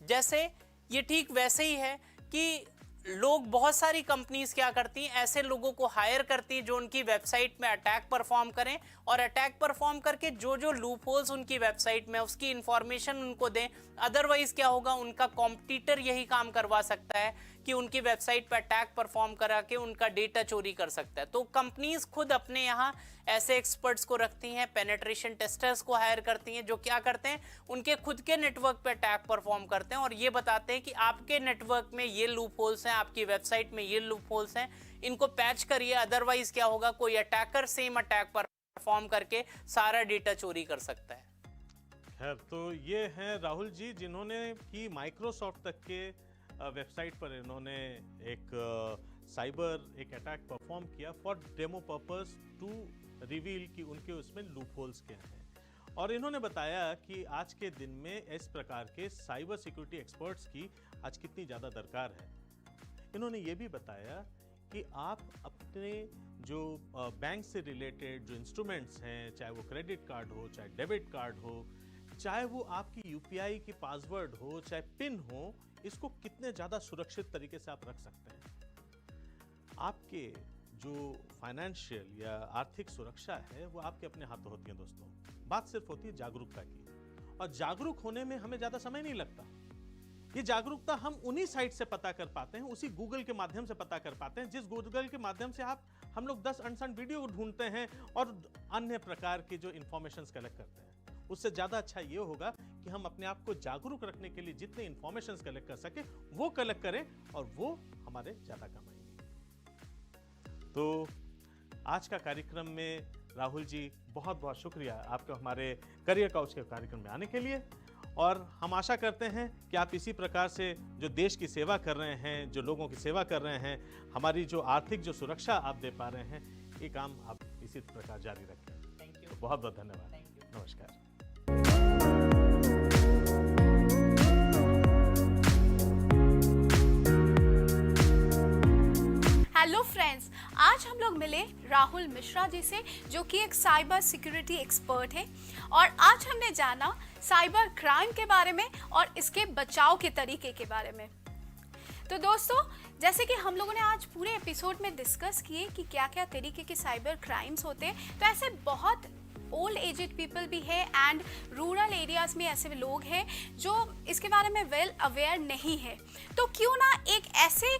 जैसे ये ठीक वैसे ही है कि लोग, बहुत सारी कंपनीज क्या करती हैं, ऐसे लोगों को हायर करती हैं जो उनकी वेबसाइट में अटैक परफॉर्म करें, और अटैक परफॉर्म करके जो जो लूप होल्स उनकी वेबसाइट में उसकी इंफॉर्मेशन उनको दें। अदरवाइज क्या होगा, उनका कॉम्पिटिटर यही काम करवा सकता है कि उनकी वेबसाइट पर अटैक परफॉर्म करा के उनका डेटा चोरी कर सकता है। तो कंपनीज खुद अपने यहाँ ऐसे एक्सपर्ट्स को रखती हैं, पेनेट्रेशन टेस्टर्स को हायर करती हैं, जो क्या करते हैं उनके खुद के नेटवर्क पे अटैक परफॉर्म करते हैं और ये बताते हैं कि आपके नेटवर्क में ये लूप होल्स हैं, आपकी वेबसाइट में ये लूप होल्स हैं, इनको पैच करिए। अदरवाइज क्या होगा, कोई अटैकर सेम अटैक परफॉर्म करके सारा डेटा चोरी कर सकता है। खैर, तो ये हैं राहुल जी जिन्होंने की माइक्रोसॉफ्ट तक के वेबसाइट पर इन्होंने एक एक अटैक परफॉर्म किया for demo purpose to reveal कि उनके उसमें लूप होल्स क्या हैं। और इन्होंने बताया कि आज के दिन में इस प्रकार के साइबर सिक्योरिटी एक्सपर्ट्स की आज कितनी ज़्यादा दरकार है। इन्होंने ये भी बताया कि आप अपने जो बैंक से रिलेटेड जो इंस्ट्रूमेंट्स हैं, चाहे वो क्रेडिट कार्ड हो, चाहे डेबिट कार्ड हो, चाहे वो आपकी UPI की पासवर्ड हो, चाहे पिन हो, इसको कितने ज़्यादा सुरक्षित तरीके से आप रख सकते हैं। आपके जो फाइनेंशियल या आर्थिक सुरक्षा है वो आपके अपने हाथों होती है दोस्तों। बात सिर्फ होती है जागरूकता की, और जागरूक होने में हमें ज़्यादा समय नहीं लगता। ये जागरूकता हम उन्हीं साइट से पता कर पाते हैं, उसी गूगल के माध्यम से पता कर पाते हैं, जिस गूगल के माध्यम से हम लोग 10 अनसन वीडियो ढूंढते हैं और अन्य प्रकार की जो इंफॉर्मेशंस कलेक्ट करते हैं। उससे ज़्यादा अच्छा ये होगा कि हम अपने आप को जागरूक रखने के लिए जितने इंफॉर्मेशंस कलेक्ट कर सके वो कलेक्ट करें और वो हमारे ज़्यादा काम आएंगे। तो आज का कार्यक्रम में राहुल जी बहुत बहुत शुक्रिया आपका हमारे करियर काउच के कार्यक्रम में आने के लिए, और हम आशा करते हैं कि आप इसी प्रकार से जो देश की सेवा कर रहे हैं, जो लोगों की सेवा कर रहे हैं, हमारी जो आर्थिक जो सुरक्षा आप दे पा रहे हैं, ये काम आप इसी प्रकार जारी रखें। Thank you. बहुत बहुत धन्यवाद। Thank you. नमस्कार। हेलो फ्रेंड्स, आज हम लोग मिले राहुल मिश्रा जी से, जो कि एक साइबर सिक्योरिटी एक्सपर्ट है, और आज हमने जाना साइबर क्राइम के बारे में और इसके बचाव के तरीके के बारे में। तो दोस्तों, जैसे कि हम लोगों ने आज पूरे एपिसोड में डिस्कस किए कि क्या क्या तरीके के साइबर क्राइम्स होते हैं, तो ऐसे बहुत ओल्ड एजेड पीपल भी है एंड रूरल एरियाज में ऐसे लोग हैं जो इसके बारे में वेल अवेयर नहीं है। तो क्यों ना एक ऐसे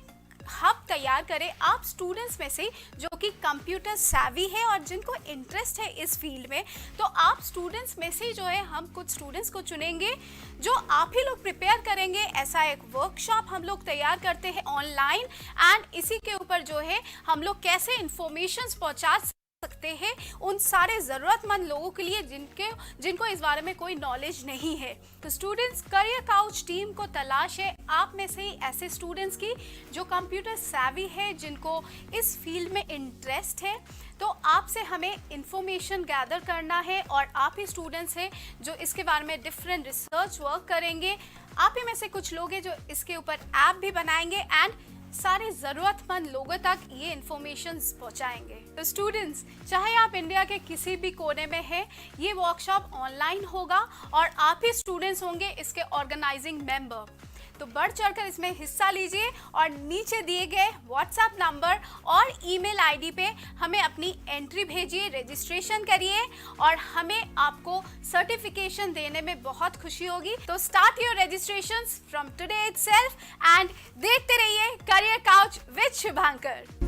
हब तैयार करें आप स्टूडेंट्स में से जो कि कंप्यूटर savvy है और जिनको इंटरेस्ट है इस फील्ड में। तो आप स्टूडेंट्स में से जो है हम कुछ स्टूडेंट्स को चुनेंगे जो आप ही लोग प्रिपेयर करेंगे। ऐसा एक वर्कशॉप हम लोग तैयार करते हैं ऑनलाइन, एंड इसी के ऊपर जो है हम लोग कैसे इंफॉर्मेशन पहुंचा सकते हैं उन सारे ज़रूरतमंद लोगों के लिए जिनको इस बारे में कोई नॉलेज नहीं है। तो स्टूडेंट्स, करियर काउच टीम को तलाश है आप में से ही ऐसे स्टूडेंट्स की जो कंप्यूटर savvy है, जिनको इस फील्ड में इंटरेस्ट है। तो आपसे हमें इंफॉर्मेशन गैदर करना है और आप ही स्टूडेंट्स हैं जो इसके बारे में डिफरेंट रिसर्च वर्क करेंगे। आप ही में से कुछ लोग हैं जो इसके ऊपर ऐप भी बनाएंगे एंड सारे ज़रूरतमंद लोगों तक ये इंफॉर्मेशन पहुंचाएंगे। तो स्टूडेंट्स, चाहे आप इंडिया के किसी भी कोने में हैं, ये वर्कशॉप ऑनलाइन होगा और आप ही स्टूडेंट्स होंगे इसके ऑर्गेनाइजिंग मेंबर। तो बढ़ चढ़कर इसमें हिस्सा लीजिए और नीचे दिए गए व्हाट्सएप नंबर और ईमेल आईडी पे हमें अपनी एंट्री भेजिए, रजिस्ट्रेशन करिए और हमें आपको सर्टिफिकेशन देने में बहुत खुशी होगी। तो start your registrations from today itself and देखते रहिए करियर काउच विद शुभांकर।